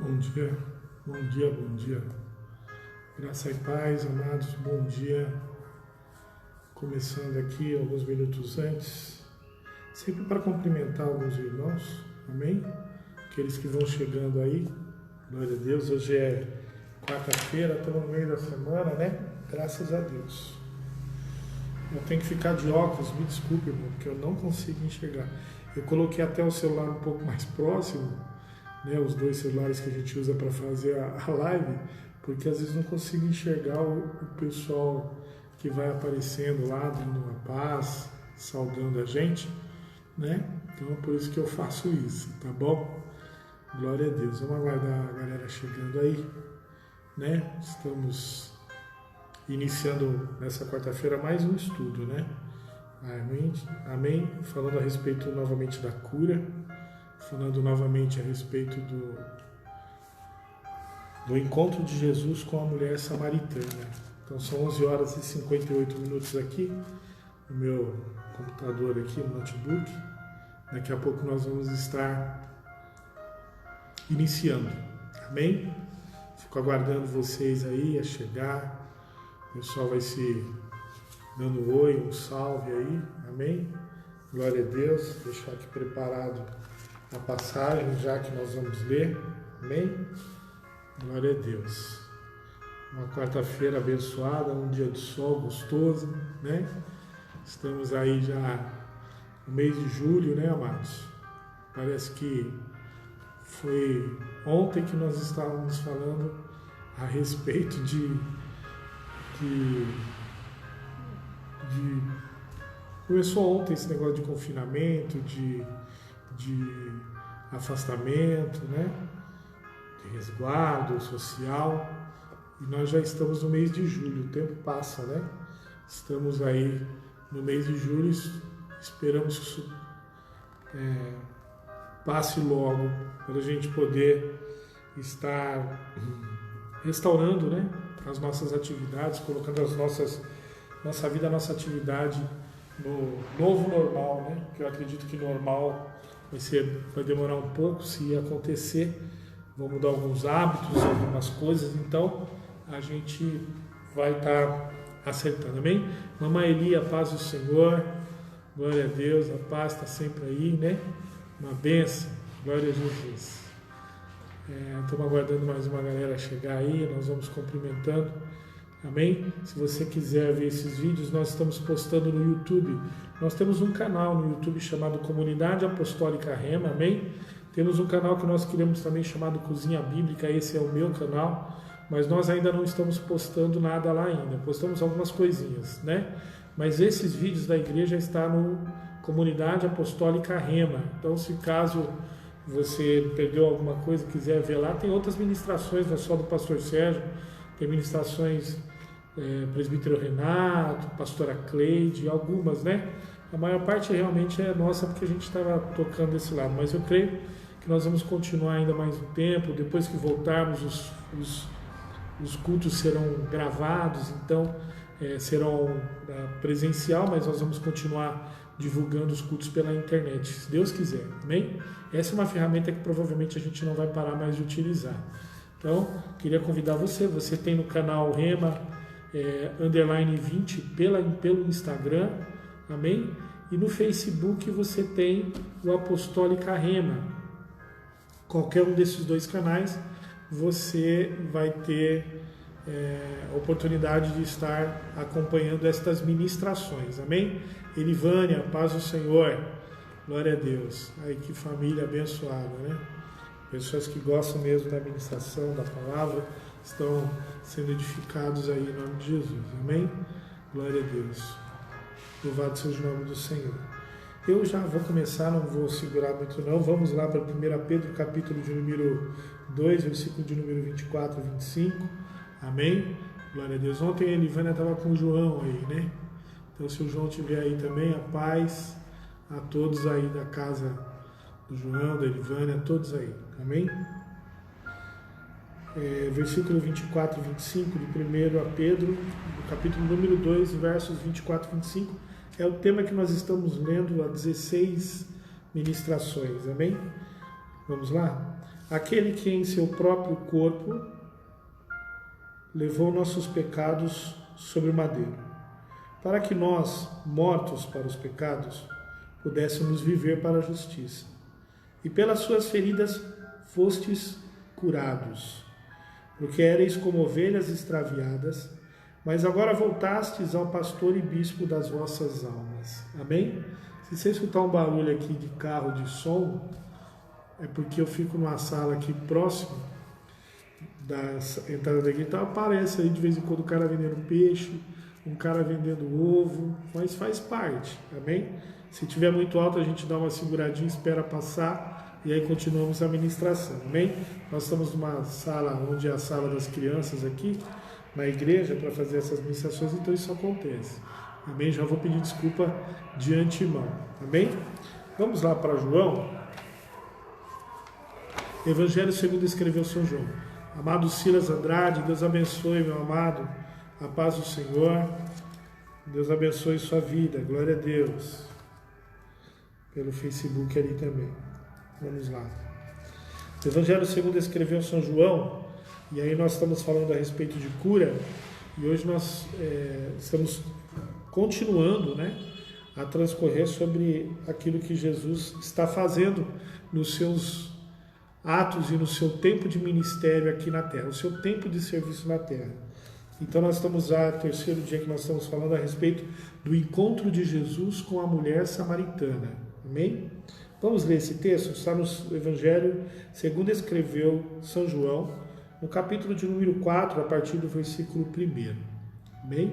Bom dia, bom dia, bom dia. Graça e paz, amados, bom dia. Começando aqui alguns minutos antes, sempre para cumprimentar alguns irmãos, amém? Aqueles que vão chegando aí, glória a Deus. Hoje é quarta-feira, estamos no meio da semana, né? Graças a Deus. Eu tenho que ficar de óculos, me desculpe, irmão, porque eu não consigo enxergar. Eu coloquei até o celular um pouco mais próximo, né, os dois celulares que a gente usa para fazer a live, porque às vezes não consigo enxergar o pessoal que vai aparecendo lá, dando uma paz, saudando a gente, né? Então é por isso que eu faço isso, tá bom? Glória a Deus. Vamos aguardar a galera chegando aí, né? Estamos iniciando nessa quarta-feira mais um estudo, né? Amém? Amém? Falando a respeito novamente da cura, falando novamente a respeito do encontro de Jesus com a mulher samaritana. Então são 11 horas e 58 minutos aqui no meu computador aqui, no notebook. Daqui a pouco nós vamos estar iniciando. Amém? Fico aguardando vocês aí a chegar. O pessoal vai se dando um oi, um salve aí. Amém? Glória a Deus. Deixar aqui preparado a passagem já que nós vamos ler. Amém? Glória a Deus. Uma quarta-feira abençoada, um dia de sol gostoso, né? Estamos aí já no mês de julho, né, amados? Parece que foi ontem que nós estávamos falando a respeito de começou ontem esse negócio de confinamento, de afastamento, né? De resguardo social, e nós já estamos no mês de julho, o tempo passa, né? Estamos aí no mês de julho, esperamos que isso passe logo, para a gente poder estar restaurando, né, as nossas atividades, colocando nossa vida, a nossa atividade no novo normal, né? Que eu acredito que normal vai demorar um pouco, se acontecer, vão mudar alguns hábitos, algumas coisas, então a gente vai estar acertando, amém? Mamãe Eli, a paz do Senhor, glória a Deus, a paz está sempre aí, né? Uma bênção, glória a Jesus. Estamos aguardando mais uma galera chegar aí, nós vamos cumprimentando, amém? Se você quiser ver esses vídeos, nós estamos postando no YouTube. Nós temos um canal no YouTube chamado Comunidade Apostólica Rema, amém? Temos um canal que nós criamos também chamado Cozinha Bíblica, esse é o meu canal, mas nós ainda não estamos postando nada lá ainda, postamos algumas coisinhas, né? Mas esses vídeos da igreja estão no Comunidade Apostólica Rema, então se caso você perdeu alguma coisa, quiser ver lá, tem outras ministrações, não é só do pastor Sérgio, tem ministrações presbítero Renato, pastora Cleide, algumas, né? A maior parte realmente é nossa, porque a gente estava tocando desse lado, mas eu creio que nós vamos continuar ainda mais um tempo, depois que voltarmos, os cultos serão gravados, então serão presencial, mas nós vamos continuar divulgando os cultos pela internet, se Deus quiser, amém? Essa é uma ferramenta que provavelmente a gente não vai parar mais de utilizar. Então, queria convidar você tem no canal Rema underline 20 pelo Instagram, amém? E no Facebook você tem o Apostólica Rema. Qualquer um desses dois canais você vai ter a oportunidade de estar acompanhando estas ministrações, amém? Elivânia, paz do Senhor, glória a Deus. Ai, que família abençoada, né? Pessoas que gostam mesmo da ministração, da palavra, estão sendo edificados aí em nome de Jesus, amém? Glória a Deus. Louvado seja o nome do Senhor. Eu já vou começar, não vou segurar muito não. Vamos lá para 1 Pedro, capítulo de número 2, versículo de número 24 e 25. Amém? Glória a Deus. Ontem a Elivânia estava com o João aí, né? Então se o João estiver aí também, a paz a todos aí da casa do João, da Elivânia, todos aí. Amém? Versículo 24 e 25 de 1 Pedro, capítulo número 2, versos 24 e 25. É o tema que nós estamos lendo há 16 ministrações, amém? Vamos lá? aquele que em seu próprio corpo levou nossos pecados sobre o madeiro, para que nós, mortos para os pecados, pudéssemos viver para a justiça. E pelas suas feridas fostes curados, porque éreis como ovelhas extraviadas, mas agora voltastes ao pastor e bispo das vossas almas. Amém? Se você escutar um barulho aqui de carro, de som, é porque eu fico numa sala aqui próximo da entrada da igreja, então aparece aí de vez em quando um cara vendendo peixe, um cara vendendo ovo, mas faz parte, amém? Se tiver muito alto, a gente dá uma seguradinha, espera passar e aí continuamos a ministração, amém? Nós estamos numa sala onde é a sala das crianças aqui, na igreja, para fazer essas ministrações, então isso acontece, amém? Já vou pedir desculpa de antemão, amém? Vamos lá para João. Evangelho segundo escreveu São João. Amado Silas Andrade, Deus abençoe, meu amado, a paz do Senhor, Deus abençoe sua vida, glória a Deus, pelo Facebook ali também. Vamos lá. Evangelho segundo escreveu São João, e aí nós estamos falando a respeito de cura, e hoje nós estamos continuando, né, a transcorrer sobre aquilo que Jesus está fazendo nos seus atos e no seu tempo de ministério aqui na Terra, o seu tempo de serviço na Terra. Então nós estamos terceiro dia que nós estamos falando a respeito do encontro de Jesus com a mulher samaritana. Amém? Vamos ler esse texto, está no Evangelho segundo escreveu São João, no capítulo de número 4, a partir do versículo 1. Amém?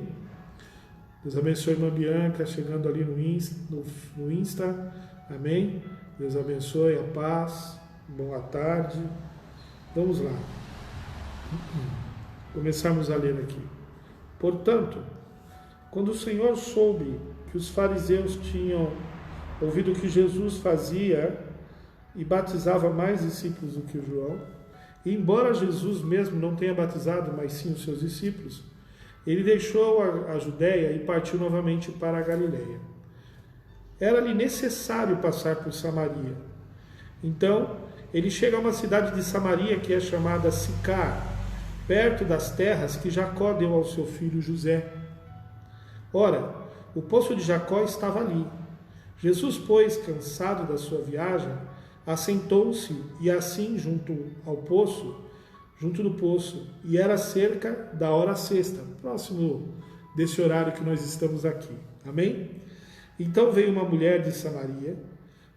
Deus abençoe a irmã Bianca, chegando ali no Insta. Amém? Deus abençoe, a paz. Boa tarde. Vamos lá. Começamos a ler aqui. Portanto, quando o Senhor soube que os fariseus tinham ouvido que Jesus fazia e batizava mais discípulos do que João, e embora Jesus mesmo não tenha batizado, mas sim os seus discípulos, ele deixou a Judéia e partiu novamente para a Galiléia. Era-lhe necessário passar por Samaria. Então, ele chega a uma cidade de Samaria que é chamada Sicar, perto das terras que Jacó deu ao seu filho José. Ora, o poço de Jacó estava ali. Jesus, pois, cansado da sua viagem, assentou-se e assim junto do poço, e era cerca da hora sexta, próximo desse horário que nós estamos aqui. Amém? Então veio uma mulher de Samaria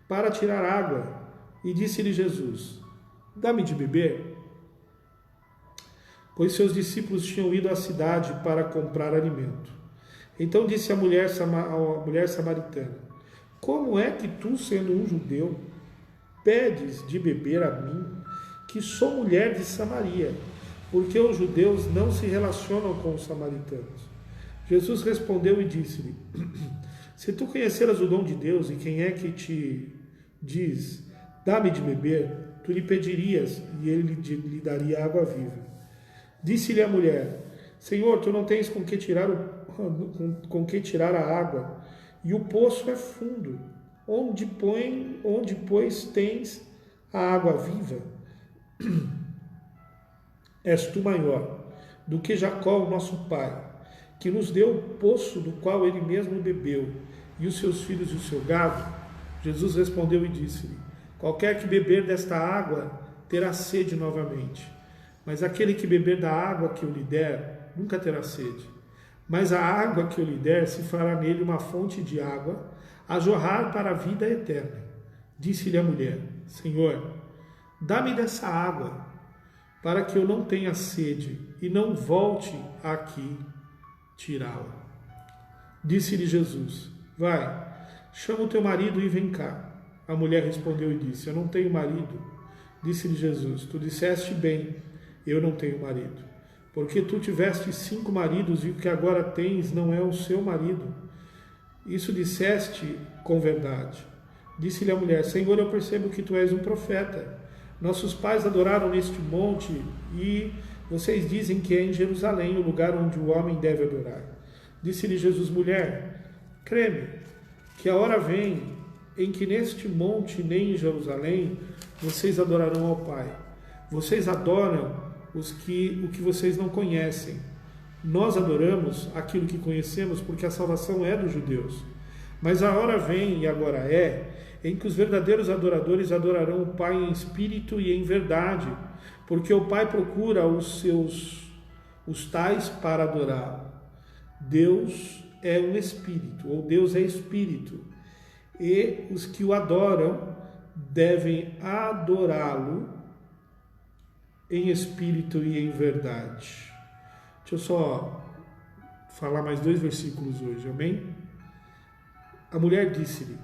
para tirar água, e disse-lhe Jesus: dá-me de beber. Pois seus discípulos tinham ido à cidade para comprar alimento. Então disse a mulher samaritana: como é que tu, sendo um judeu, pedes de beber a mim, que sou mulher de Samaria? Porque os judeus não se relacionam com os samaritanos. Jesus respondeu e disse-lhe: se tu conheceras o dom de Deus e quem é que te diz, dá-me de beber, tu lhe pedirias e ele lhe daria água viva. Disse-lhe a mulher: Senhor, tu não tens com que tirar a água, e o poço é fundo. Onde, pois, tens a água viva? És tu maior do que Jacó, o nosso pai, que nos deu o poço do qual ele mesmo bebeu, e os seus filhos e o seu gado? Jesus respondeu e disse-lhe: qualquer que beber desta água terá sede novamente, mas aquele que beber da água que eu lhe der nunca terá sede. Mas a água que eu lhe der se fará nele uma fonte de água a jorrar para a vida eterna. Disse-lhe a mulher: Senhor, dá-me dessa água, para que eu não tenha sede e não volte aqui tirá-la. Disse-lhe Jesus: vai, chama o teu marido e vem cá. A mulher respondeu e disse: eu não tenho marido. Disse-lhe Jesus: tu disseste bem, eu não tenho marido. Porque tu tiveste 5 maridos e o que agora tens não é o seu marido. Isso disseste com verdade. Disse-lhe a mulher: Senhor, eu percebo que tu és um profeta. Nossos pais adoraram neste monte e vocês dizem que é em Jerusalém o lugar onde o homem deve adorar. Disse-lhe Jesus: mulher, crê-me, que a hora vem em que neste monte nem em Jerusalém vocês adorarão ao Pai. vocês adoram o que vocês não conhecem. Nós adoramos aquilo que conhecemos, porque a salvação é dos judeus. Mas a hora vem, e agora em que os verdadeiros adoradores adorarão o Pai em espírito e em verdade, porque o Pai procura os tais para adorá-lo. Deus é um espírito, ou Deus é espírito, e os que o adoram devem adorá-lo em espírito e em verdade. Deixa eu só falar mais 2 versículos hoje, amém? A mulher disse-lhe: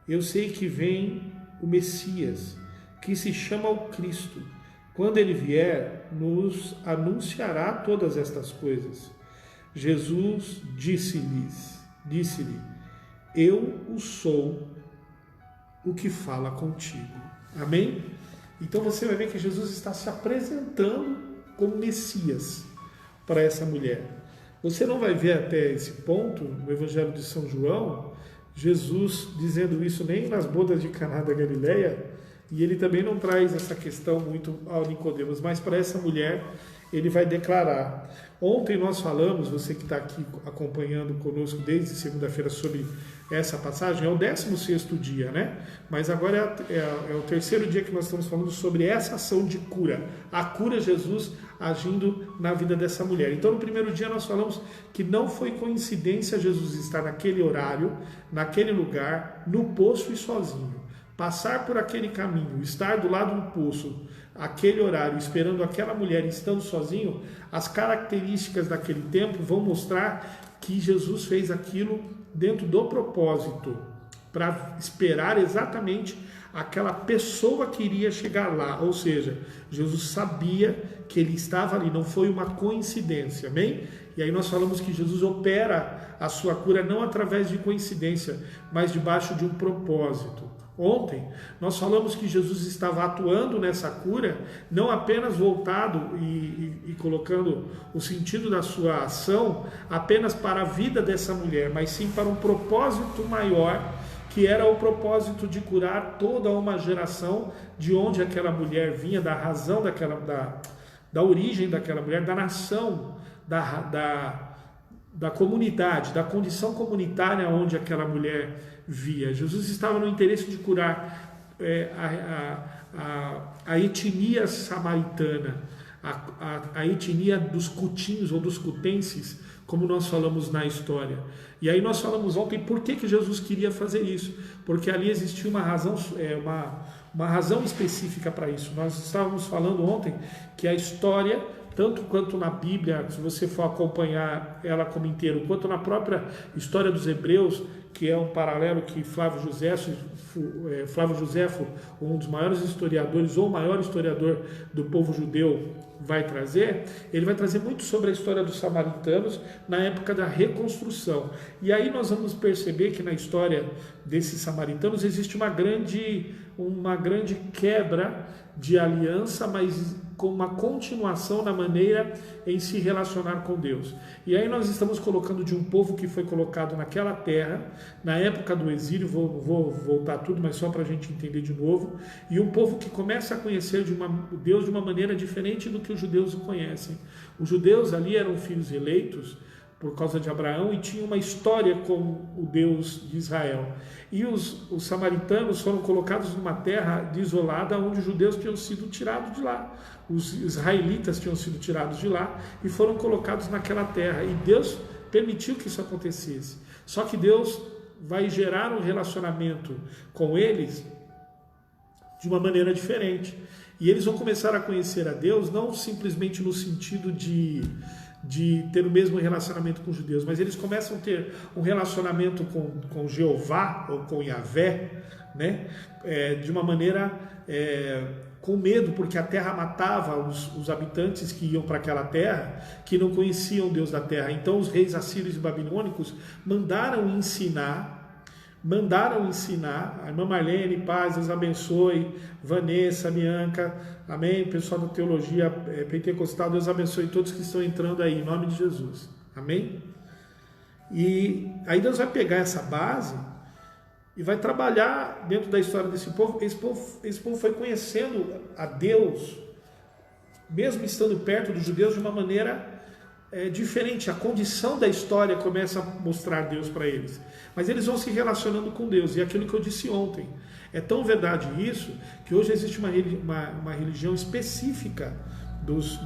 eu sei que vem o Messias, que se chama o Cristo. Quando ele vier, nos anunciará todas estas coisas. Jesus disse-lhe: eu o sou o que fala contigo. Amém? Então você vai ver que Jesus está se apresentando como Messias para essa mulher. Você não vai ver até esse ponto, no Evangelho de São João, Jesus dizendo isso nem nas bodas de Caná da Galileia, e ele também não traz essa questão muito ao Nicodemos, mas para essa mulher ele vai declarar. Ontem nós falamos, você que está aqui acompanhando conosco desde segunda-feira, sobre essa passagem, é o 16º dia, né? Mas agora é o 3º dia que nós estamos falando sobre essa ação de cura. A cura, Jesus agindo na vida dessa mulher. Então no primeiro dia nós falamos que não foi coincidência Jesus estar naquele horário, naquele lugar, no poço e sozinho. Passar por aquele caminho, estar do lado do poço, aquele horário, esperando aquela mulher, estando sozinho, as características daquele tempo vão mostrar que Jesus fez aquilo dentro do propósito, para esperar exatamente aquela pessoa que iria chegar lá. Ou seja, Jesus sabia que ele estava ali, não foi uma coincidência, amém? E aí nós falamos que Jesus opera a sua cura não através de coincidência, mas debaixo de um propósito. Ontem nós falamos que Jesus estava atuando nessa cura, não apenas voltado e colocando o sentido da sua ação apenas para a vida dessa mulher, mas sim para um propósito maior, que era o propósito de curar toda uma geração de onde aquela mulher vinha, da razão da origem daquela mulher, da nação, da comunidade, da condição comunitária onde aquela mulher via. Jesus estava no interesse de curar a etnia samaritana, a etnia dos cutinhos ou dos cutenses, como nós falamos na história. E aí nós falamos ontem por que Jesus queria fazer isso, porque ali existia uma razão, uma razão específica para isso. Nós estávamos falando ontem que a história, tanto quanto na Bíblia, se você for acompanhar ela como inteiro, quanto na própria história dos Hebreus, que é um paralelo que Flávio Joséfo, um dos maiores historiadores, ou o maior historiador do povo judeu, vai trazer, ele vai trazer muito sobre a história dos samaritanos na época da reconstrução. E aí nós vamos perceber que na história desses samaritanos existe uma grande quebra de aliança, mas com uma continuação na maneira em se relacionar com Deus. E aí nós estamos colocando de um povo que foi colocado naquela terra, na época do exílio, vou voltar tudo, mas só para a gente entender de novo, e um povo que começa a conhecer Deus de uma maneira diferente do que os judeus o conhecem. Os judeus ali eram filhos eleitos por causa de Abraão e tinham uma história com o Deus de Israel. E os samaritanos foram colocados numa terra desolada onde os judeus tinham sido tirados de lá. Os israelitas tinham sido tirados de lá e foram colocados naquela terra. E Deus permitiu que isso acontecesse. Só que Deus vai gerar um relacionamento com eles de uma maneira diferente. E eles vão começar a conhecer a Deus não simplesmente no sentido de ter o mesmo relacionamento com os judeus, mas eles começam a ter um relacionamento com Jeová ou com Yahvé, né? De uma maneira com medo, porque a terra matava os habitantes que iam para aquela terra, que não conheciam o Deus da terra. Então os reis assírios e babilônicos mandaram ensinar, a irmã Marlene, paz, Deus abençoe, Vanessa, Bianca, amém, pessoal da teologia pentecostal, Deus abençoe todos que estão entrando aí, em nome de Jesus, amém? E aí Deus vai pegar essa base e vai trabalhar dentro da história desse povo. Esse povo foi conhecendo a Deus mesmo estando perto dos judeus, de uma maneira diferente. A condição da história começa a mostrar Deus para eles. Mas eles vão se relacionando com Deus. E aquilo que eu disse ontem, é tão verdade isso, que hoje existe uma religião específica dos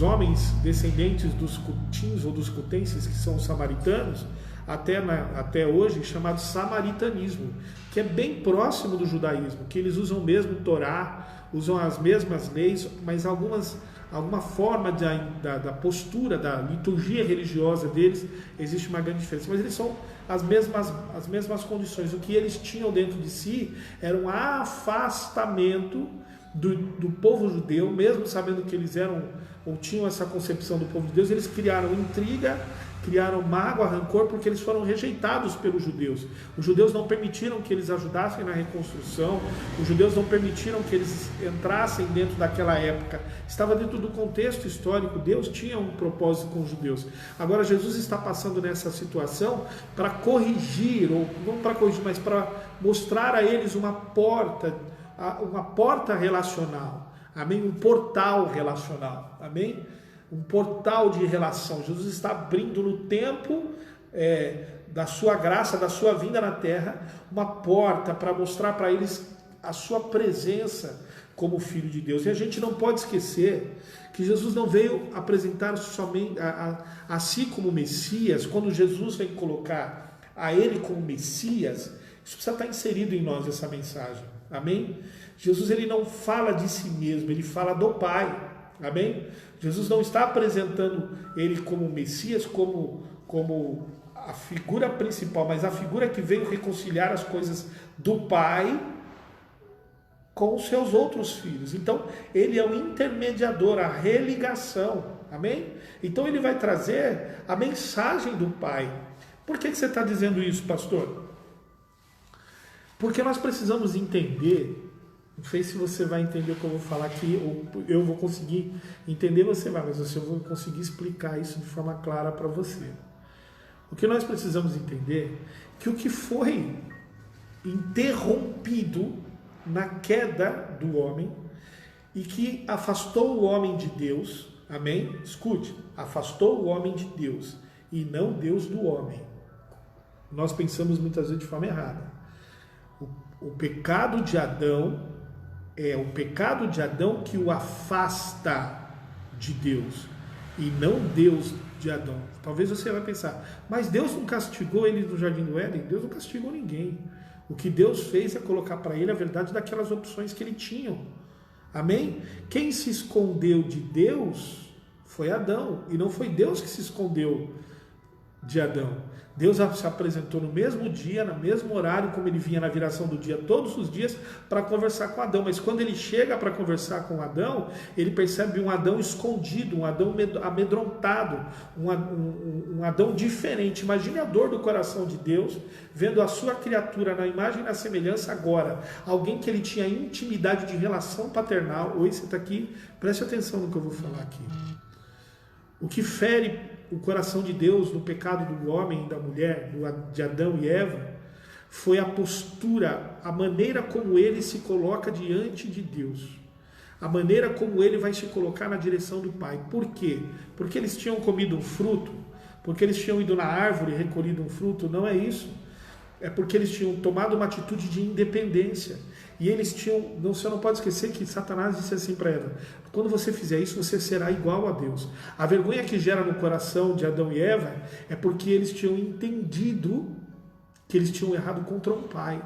homens descendentes dos cutins ou dos cutenses, que são os samaritanos, até hoje, chamado samaritanismo, que é bem próximo do judaísmo, que eles usam mesmo Torá, usam as mesmas leis, mas alguma forma da postura, da liturgia religiosa deles, existe uma grande diferença. Mas eles são as mesmas condições. O que eles tinham dentro de si era um afastamento do povo judeu, mesmo sabendo que eles eram ou tinham essa concepção do povo de Deus. Eles criaram intriga, criaram mágoa, rancor, porque eles foram rejeitados pelos judeus. Os judeus não permitiram que eles ajudassem na reconstrução, os judeus não permitiram que eles entrassem dentro daquela época. Estava dentro do contexto histórico, Deus tinha um propósito com os judeus. Agora Jesus está passando nessa situação para corrigir, ou não para corrigir, mas para mostrar a eles uma porta relacional, amém? Um portal relacional, amém? Um portal de relação. Jesus está abrindo no tempo da sua graça, da sua vinda na terra, uma porta para mostrar para eles a sua presença como Filho de Deus. E a gente não pode esquecer que Jesus não veio apresentar somente a si como Messias. Quando Jesus vem colocar a ele como Messias, isso precisa estar inserido em nós, essa mensagem, amém? Jesus, ele não fala de si mesmo, ele fala do Pai, amém? Jesus não está apresentando ele como Messias, como a figura principal, mas a figura que veio reconciliar as coisas do Pai com os seus outros filhos. Então, ele é o intermediador, a religação, amém? Então, ele vai trazer a mensagem do Pai. Por que você está dizendo isso, pastor? Porque nós precisamos entender. Não sei se você vai entender o que eu vou falar aqui, ou eu vou conseguir entender, você vai, mas eu vou conseguir explicar isso de forma clara para você. O que nós precisamos entender é que o que foi interrompido na queda do homem e que afastou o homem de Deus, amém? Escute, afastou o homem de Deus e não Deus do homem. Nós pensamos muitas vezes de forma errada. O pecado de Adão é o pecado de Adão que o afasta de Deus e não Deus de Adão. Talvez você vai pensar, mas Deus não castigou ele no Jardim do Éden? Deus não castigou ninguém. O que Deus fez é colocar para ele a verdade daquelas opções que ele tinha. Amém? Quem se escondeu de Deus foi Adão, e não foi Deus que se escondeu de Adão. Deus se apresentou no mesmo dia, no mesmo horário, como ele vinha na viração do dia, todos os dias, para conversar com Adão. Mas quando ele chega para conversar com Adão, ele percebe um Adão escondido, um Adão amedrontado, um Adão diferente. Imagine a dor do coração de Deus, vendo a sua criatura na imagem e na semelhança agora. Alguém que ele tinha intimidade de relação paternal. Oi, você está aqui? Preste atenção no que eu vou falar aqui. O que fere o coração de Deus no pecado do homem e da mulher, de Adão e Eva, foi a postura, a maneira como ele se coloca diante de Deus, a maneira como ele vai se colocar na direção do Pai. Por quê? Porque eles tinham comido um fruto, porque eles tinham ido na árvore e recolhido um fruto? Não é isso. É porque eles tinham tomado uma atitude de independência. E eles tinham, você não pode esquecer que Satanás disse assim para Eva: quando você fizer isso, você será igual a Deus. A vergonha que gera no coração de Adão e Eva é porque eles tinham entendido que eles tinham errado contra um pai,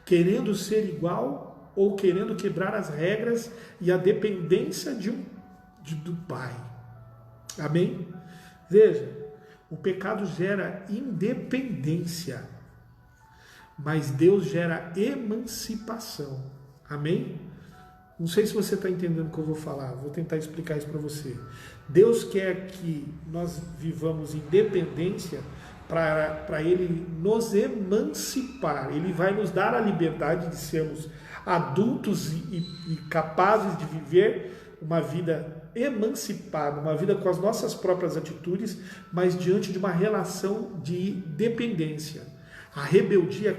querendo ser igual ou querendo quebrar as regras e a dependência do pai. Amém? Veja, o pecado gera independência, mas Deus gera emancipação. Amém? Não sei se você está entendendo o que eu vou falar. Vou tentar explicar isso para você. Deus quer que nós vivamos independência para Ele nos emancipar. Ele vai nos dar a liberdade de sermos adultos e capazes de viver uma vida emancipada, uma vida com as nossas próprias atitudes, mas diante de uma relação de dependência. A rebeldia,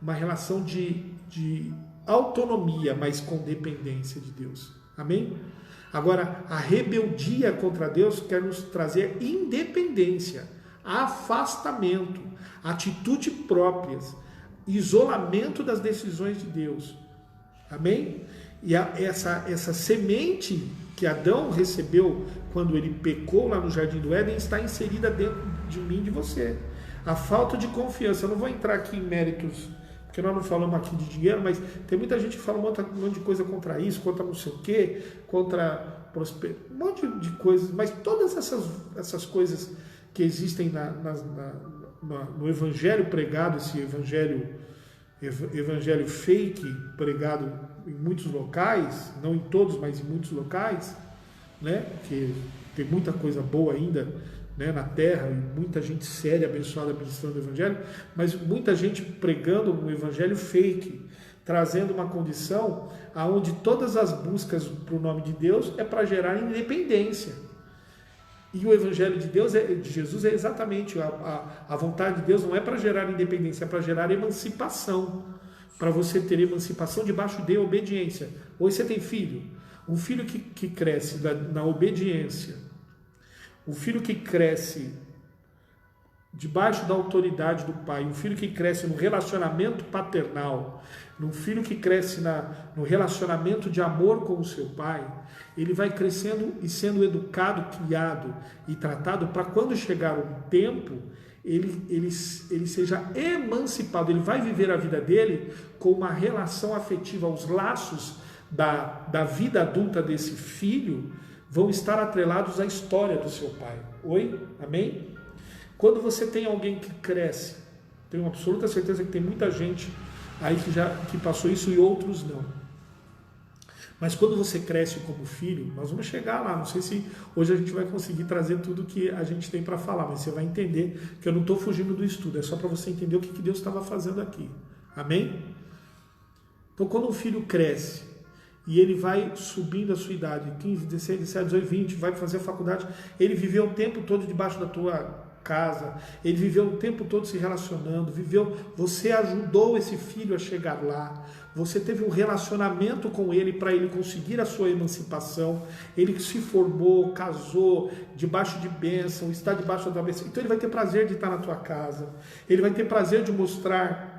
uma relação de autonomia, mas com dependência de Deus. Amém? Agora, a rebeldia contra Deus quer nos trazer independência, afastamento, atitude próprias, isolamento das decisões de Deus. Amém? E essa semente que Adão recebeu quando ele pecou lá no Jardim do Éden está inserida dentro de mim e de você. A falta de confiança. Eu não vou entrar aqui em méritos, porque nós não falamos aqui de dinheiro, mas tem muita gente que fala um monte de coisa contra isso, contra não sei o quê, contra um monte de coisas, mas todas essas coisas que existem no evangelho pregado, esse evangelho fake pregado em muitos locais, não em todos, mas em muitos locais, né? Porque tem muita coisa boa ainda, né, na terra, e muita gente séria, abençoada, ministrando o evangelho, mas muita gente pregando um evangelho fake, trazendo uma condição onde todas as buscas para o nome de Deus é para gerar independência. E o evangelho de Deus, de Jesus, é exatamente a vontade de Deus não é para gerar independência, é para gerar emancipação, para você ter emancipação debaixo de obediência. Hoje você tem filho, um filho que cresce na obediência, o filho que cresce debaixo da autoridade do pai, um filho que cresce no relacionamento paternal, um filho que cresce no relacionamento de amor com o seu pai, ele vai crescendo e sendo educado, criado e tratado para quando chegar o tempo, ele seja emancipado, ele vai viver a vida dele com uma relação afetiva, os laços da vida adulta desse filho vão estar atrelados à história do seu pai. Oi? Amém? Quando você tem alguém que cresce, tenho absoluta certeza que tem muita gente aí que passou isso e outros não. Mas quando você cresce como filho, nós vamos chegar lá, não sei se hoje a gente vai conseguir trazer tudo que a gente tem para falar, mas você vai entender que eu não estou fugindo do estudo, é só para você entender o que Deus estava fazendo aqui. Amém? Então quando um filho cresce, e ele vai subindo a sua idade, 15, 16, 17, 18, 20, vai fazer a faculdade, ele viveu o tempo todo debaixo da tua casa, ele viveu o tempo todo se relacionando, você ajudou esse filho a chegar lá, você teve um relacionamento com ele para ele conseguir a sua emancipação, ele se formou, casou, debaixo de bênção, está debaixo da bênção, então ele vai ter prazer de estar na tua casa, ele vai ter prazer de mostrar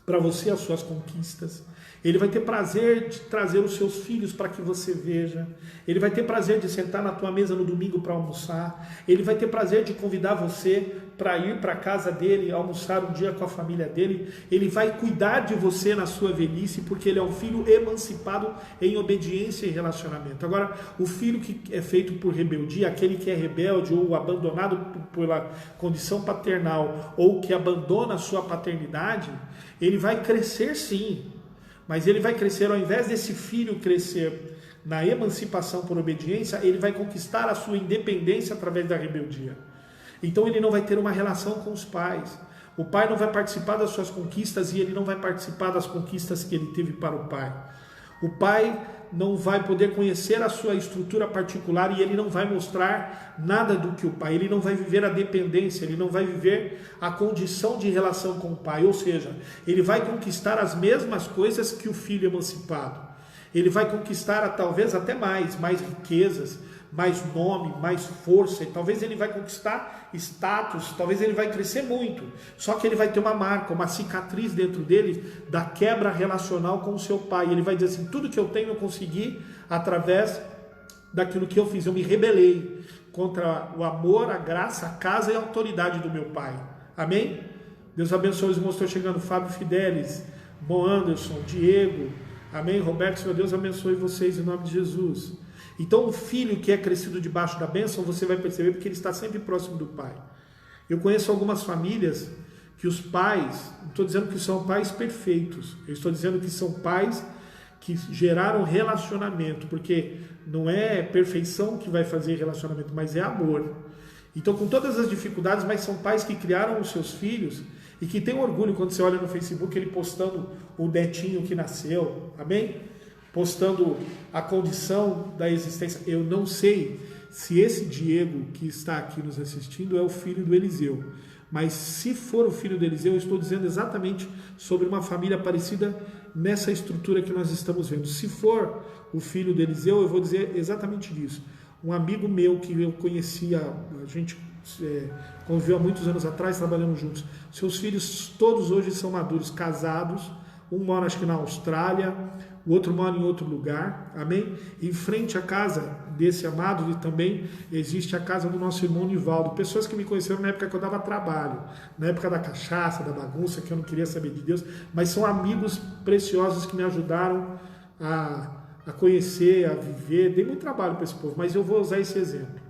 para você as suas conquistas, ele vai ter prazer de trazer os seus filhos para que você veja, ele vai ter prazer de sentar na tua mesa no domingo para almoçar, ele vai ter prazer de convidar você para ir para a casa dele, almoçar um dia com a família dele, ele vai cuidar de você na sua velhice, porque ele é um filho emancipado em obediência e relacionamento. Agora, o filho que é feito por rebeldia, aquele que é rebelde ou abandonado pela condição paternal, ou que abandona a sua paternidade, ele vai crescer sim, mas ele vai crescer, ao invés desse filho crescer na emancipação por obediência, ele vai conquistar a sua independência através da rebeldia. Então ele não vai ter uma relação com os pais. O pai não vai participar das suas conquistas e ele não vai participar das conquistas que ele teve para o pai. O pai não vai poder conhecer a sua estrutura particular e ele não vai mostrar nada do que o pai, ele não vai viver a dependência, ele não vai viver a condição de relação com o pai, ou seja, ele vai conquistar as mesmas coisas que o filho emancipado, ele vai conquistar talvez até mais riquezas, mais nome, mais força, e talvez ele vai conquistar status, talvez ele vai crescer muito, só que ele vai ter uma marca, uma cicatriz dentro dele da quebra relacional com o seu pai. Ele vai dizer assim: tudo que eu tenho eu consegui através daquilo que eu fiz, eu me rebelei contra o amor, a graça, a casa e a autoridade do meu pai. Amém? Deus abençoe os irmãos. Estou chegando, Fábio Fidelis, Bom Anderson, Diego, amém? Roberto, Senhor Deus abençoe vocês em nome de Jesus. Então o filho que é crescido debaixo da bênção, você vai perceber porque ele está sempre próximo do pai. Eu conheço algumas famílias que os pais, não estou dizendo que são pais perfeitos, eu estou dizendo que são pais que geraram relacionamento, porque não é perfeição que vai fazer relacionamento, mas é amor. Então, com todas as dificuldades, mas são pais que criaram os seus filhos e que têm orgulho quando você olha no Facebook ele postando o netinho que nasceu, amém? Postando a condição da existência. Eu não sei se esse Diego que está aqui nos assistindo é o filho do Eliseu, mas se for o filho do Eliseu, eu estou dizendo exatamente sobre uma família parecida nessa estrutura que nós estamos vendo. Se for o filho de Eliseu, eu vou dizer exatamente isso. Um amigo meu que eu conhecia, a gente conviveu há muitos anos atrás, trabalhando juntos. Seus filhos todos hoje são maduros, casados. Um mora acho que na Austrália, o outro mora em outro lugar, amém? Em frente à casa desse amado, e também existe a casa do nosso irmão Nivaldo. Pessoas que me conheceram na época que eu dava trabalho, na época da cachaça, da bagunça, que eu não queria saber de Deus, mas são amigos preciosos que me ajudaram a conhecer, a viver. Dei muito trabalho para esse povo, mas eu vou usar esse exemplo.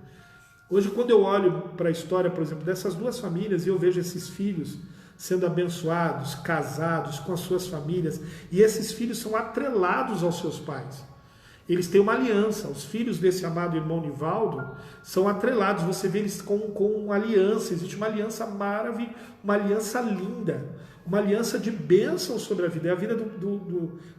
Hoje, quando eu olho para a história, por exemplo, dessas duas famílias, e eu vejo esses filhos sendo abençoados, casados com as suas famílias, e esses filhos são atrelados aos seus pais. Eles têm uma aliança. Os filhos desse amado irmão Nivaldo são atrelados. Você vê eles com uma aliança. Existe uma aliança maravilhosa, uma aliança linda, uma aliança de bênção sobre a vida. E a vida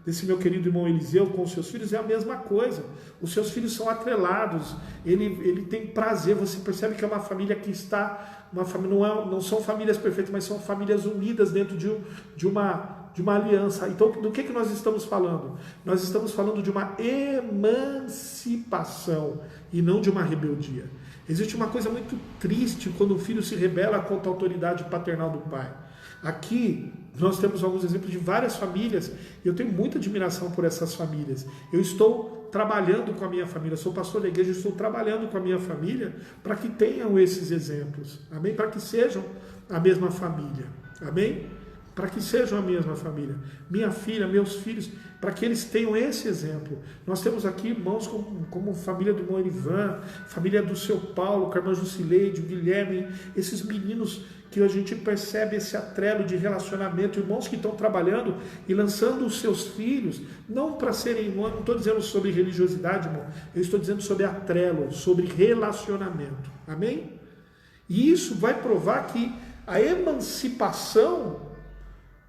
desse meu querido irmão Eliseu com os seus filhos é a mesma coisa. Os seus filhos são atrelados. Ele tem prazer. Você percebe que é uma família que está... Uma família, não são famílias perfeitas, mas são famílias unidas dentro de uma aliança. Então, do que nós estamos falando? Nós estamos falando de uma emancipação e não de uma rebeldia. Existe uma coisa muito triste quando o filho se rebela contra a autoridade paternal do pai. Aqui nós temos alguns exemplos de várias famílias e eu tenho muita admiração por essas famílias. Eu estou trabalhando com a minha família, sou pastor da igreja, estou trabalhando com a minha família para que tenham esses exemplos, amém? Para que sejam a mesma família, amém? Para que sejam a mesma família. Minha filha, meus filhos, para que eles tenham esse exemplo. Nós temos aqui irmãos como família do irmão Erivan, família do seu Paulo, com a irmã Jusileide, o Guilherme, esses meninos que a gente percebe esse atrelo de relacionamento, irmãos que estão trabalhando e lançando os seus filhos, não para serem, não estou dizendo sobre religiosidade, irmão, eu estou dizendo sobre atrelo, sobre relacionamento, amém? E isso vai provar que a emancipação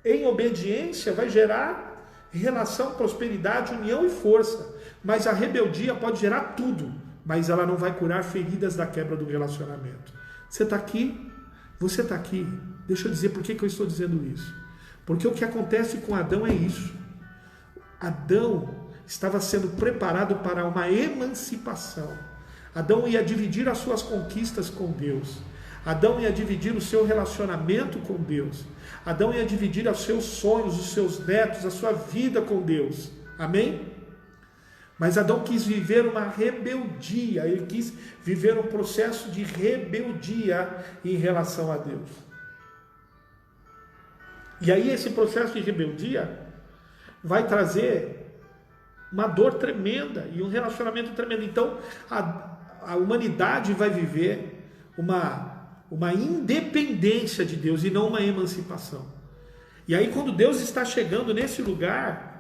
em obediência vai gerar relação, prosperidade, união e força, mas a rebeldia pode gerar tudo, mas ela não vai curar feridas da quebra do relacionamento. Você está aqui? Você está aqui, deixa eu dizer por que eu estou dizendo isso. Porque o que acontece com Adão é isso. Adão estava sendo preparado para uma emancipação. Adão ia dividir as suas conquistas com Deus. Adão ia dividir o seu relacionamento com Deus. Adão ia dividir os seus sonhos, os seus netos, a sua vida com Deus. Amém? Mas Adão quis viver uma rebeldia, ele quis viver um processo de rebeldia em relação a Deus. E aí esse processo de rebeldia vai trazer uma dor tremenda e um relacionamento tremendo. Então a humanidade vai viver uma independência de Deus e não uma emancipação. E aí quando Deus está chegando nesse lugar...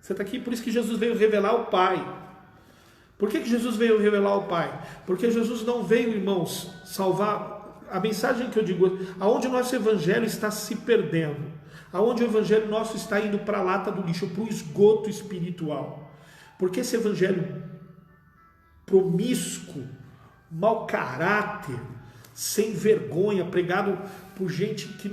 Você está aqui, por isso que Jesus veio revelar o Pai. Por que Jesus veio revelar o Pai? Porque Jesus não veio, irmãos, salvar. A mensagem que eu digo, aonde o nosso evangelho está se perdendo, aonde o evangelho nosso está indo para a lata do lixo, para o esgoto espiritual. Porque esse evangelho promíscuo, mau caráter, sem vergonha, pregado por gente que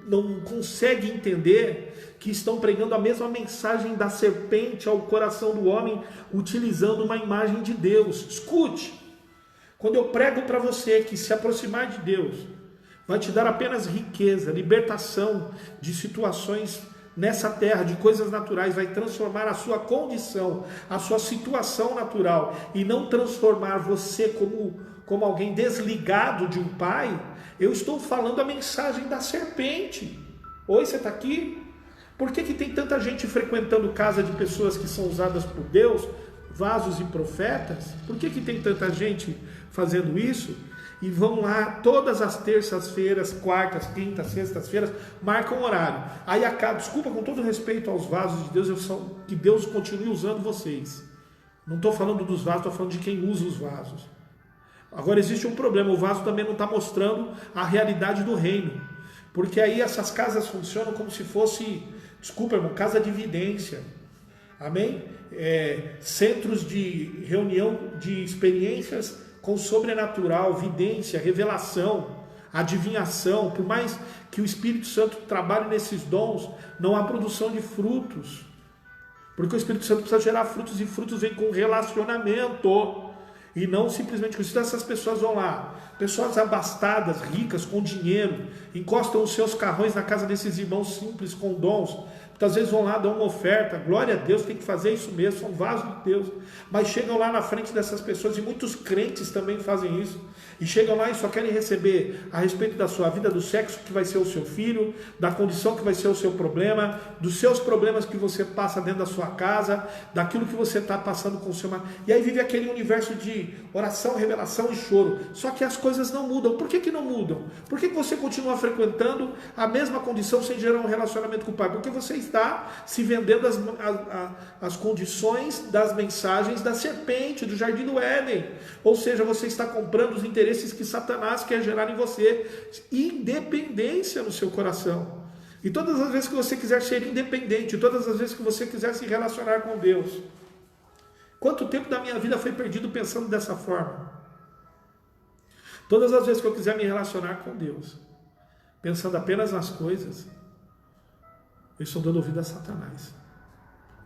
não consegue entender que estão pregando a mesma mensagem da serpente ao coração do homem, utilizando uma imagem de Deus. Escute, quando eu prego para você que se aproximar de Deus vai te dar apenas riqueza, libertação de situações nessa terra, de coisas naturais, vai transformar a sua condição, a sua situação natural, e não transformar você como alguém desligado de um pai, eu estou falando a mensagem da serpente. Oi, você está aqui? Por que tem tanta gente frequentando casa de pessoas que são usadas por Deus, vasos e profetas? Por que tem tanta gente fazendo isso? E vão lá todas as terças-feiras, quartas, quintas, sextas-feiras, marcam horário. Aí acaba, desculpa, com todo respeito aos vasos de Deus, que Deus continue usando vocês. Não estou falando dos vasos, estou falando de quem usa os vasos. Agora existe um problema, o vaso também não está mostrando a realidade do reino. Porque aí essas casas funcionam como se fosse, desculpa irmão, casa de evidência. Amém? Centros de reunião de experiências com sobrenatural, vidência, revelação. a adivinhação, por mais que o Espírito Santo trabalhe nesses dons, não há produção de frutos. Porque o Espírito Santo precisa gerar frutos, e frutos vêm com relacionamento. E não simplesmente com isso. Essas pessoas vão lá, pessoas abastadas, ricas, com dinheiro, encostam os seus carrões na casa desses irmãos simples, com dons. Muitas vezes vão lá, dão uma oferta, glória a Deus, tem que fazer isso mesmo, são vasos de Deus. Mas chegam lá na frente dessas pessoas, e muitos crentes também fazem isso, e chegam lá e só querem receber a respeito da sua vida, do sexo que vai ser o seu filho, da condição que vai ser o seu problema, dos seus problemas que você passa dentro da sua casa, daquilo que você está passando com o seu marido. E aí vive aquele universo de oração, revelação e choro. Só que as coisas não mudam. Por que não mudam? Por que você continua frequentando a mesma condição sem gerar um relacionamento com o Pai? Porque você está se vendendo as condições das mensagens da serpente, do jardim do Éden. Ou seja, você está comprando os interesses que Satanás quer gerar em você. Independência no seu coração. E todas as vezes que você quiser ser independente, todas as vezes que você quiser se relacionar com Deus. Quanto tempo da minha vida foi perdido pensando dessa forma? Todas as vezes que eu quiser me relacionar com Deus, pensando apenas nas coisas, eu estou dando ouvido a Satanás.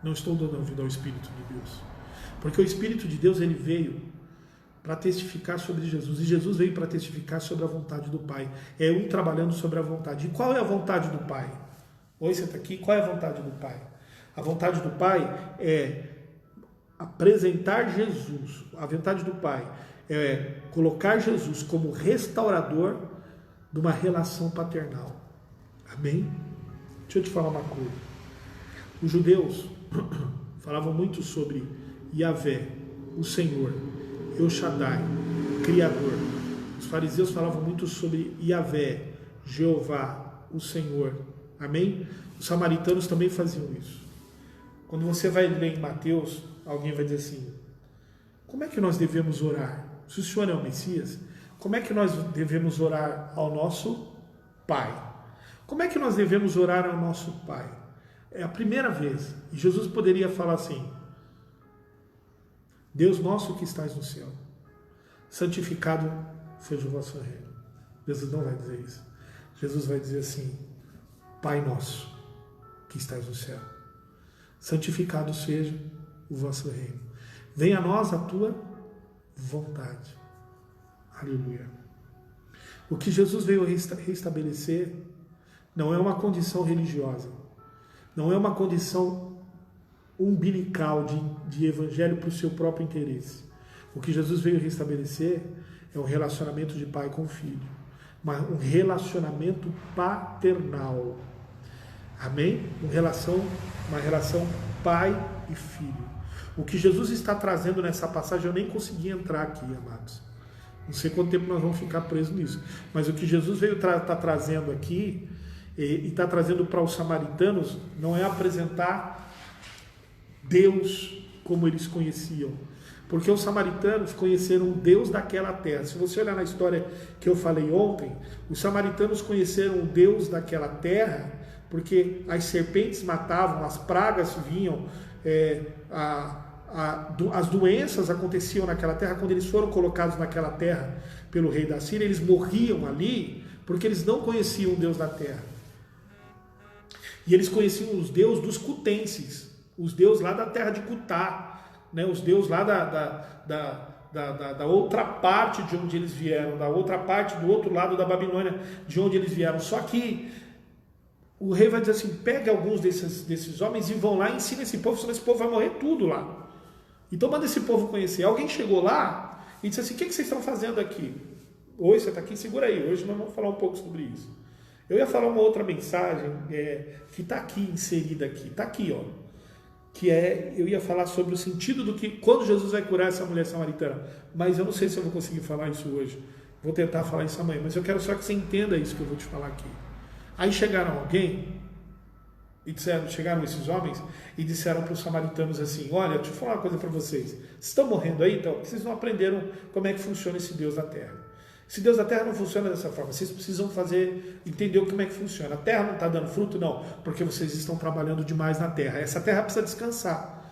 Não estou dando ouvido ao Espírito de Deus. Porque o Espírito de Deus, ele veio para testificar sobre Jesus. E Jesus veio para testificar sobre a vontade do Pai. É um trabalhando sobre a vontade. E qual é a vontade do Pai? Hoje você está aqui, qual é a vontade do Pai? A vontade do Pai é apresentar Jesus. A vontade do Pai é colocar Jesus como restaurador de uma relação paternal. Amém? Deixa eu te falar uma coisa. Os judeus falavam muito sobre Yahvé, o Senhor, El Shaddai, o Criador. Os fariseus falavam muito sobre Yahvé, Jeová, o Senhor. Amém? Os samaritanos também faziam isso. Quando você vai ler em Mateus, alguém vai dizer assim: como é que nós devemos orar? Se o Senhor é o Messias, como é que nós devemos orar ao nosso Pai? Como é que nós devemos orar ao nosso Pai? É a primeira vez. E Jesus poderia falar assim: Deus nosso que estás no céu, santificado seja o vosso reino. Jesus não vai dizer isso. Jesus vai dizer assim: Pai nosso que estás no céu, santificado seja o vosso reino. Venha a nós a tua vontade. Aleluia. O que Jesus veio restabelecer não é uma condição religiosa, não é uma condição umbilical de evangelho para o seu próprio interesse. O que Jesus veio restabelecer é um relacionamento de pai com filho, um relacionamento paternal. Amém? Uma relação pai e filho. O que Jesus está trazendo nessa passagem, eu nem consegui entrar aqui, amados. Não sei quanto tempo nós vamos ficar presos nisso. Mas o que Jesus veio tá trazendo aqui, e está trazendo para os samaritanos, não é apresentar Deus como eles conheciam. Porque os samaritanos conheceram o Deus daquela terra. Se você olhar na história que eu falei ontem, os samaritanos conheceram o Deus daquela terra, porque as serpentes matavam, as pragas vinham, as doenças aconteciam naquela terra. Quando eles foram colocados naquela terra pelo rei da Síria, eles morriam ali, porque eles não conheciam o Deus da terra. E eles conheciam os deuses dos cutenses, os deuses lá da terra de Cutá, né? Os deuses lá da outra parte de onde eles vieram, da outra parte, do outro lado da Babilônia, de onde eles vieram. Só que o rei vai dizer assim: pega alguns desses homens e vão lá e ensina esse povo, senão esse povo vai morrer tudo lá. Então manda esse povo conhecer. Alguém chegou lá e disse assim: o que vocês estão fazendo aqui? Hoje você está aqui, segura aí, hoje nós vamos falar um pouco sobre isso. Eu ia falar uma outra mensagem que está aqui inserida aqui, está aqui, ó. Eu ia falar sobre o sentido do que, quando Jesus vai curar essa mulher samaritana, mas eu não sei se eu vou conseguir falar isso hoje. Vou tentar falar isso amanhã, mas eu quero só que você entenda isso que eu vou te falar aqui. Aí chegaram alguém e chegaram esses homens e disseram para os samaritanos assim: olha, deixa eu falar uma coisa para vocês. Vocês estão morrendo aí, então vocês não aprenderam como é que funciona esse Deus da terra. Esse Deus da terra não funciona dessa forma. Vocês precisam entender como é que funciona. A terra não está dando fruto? Não, porque vocês estão trabalhando demais na terra. Essa terra precisa descansar.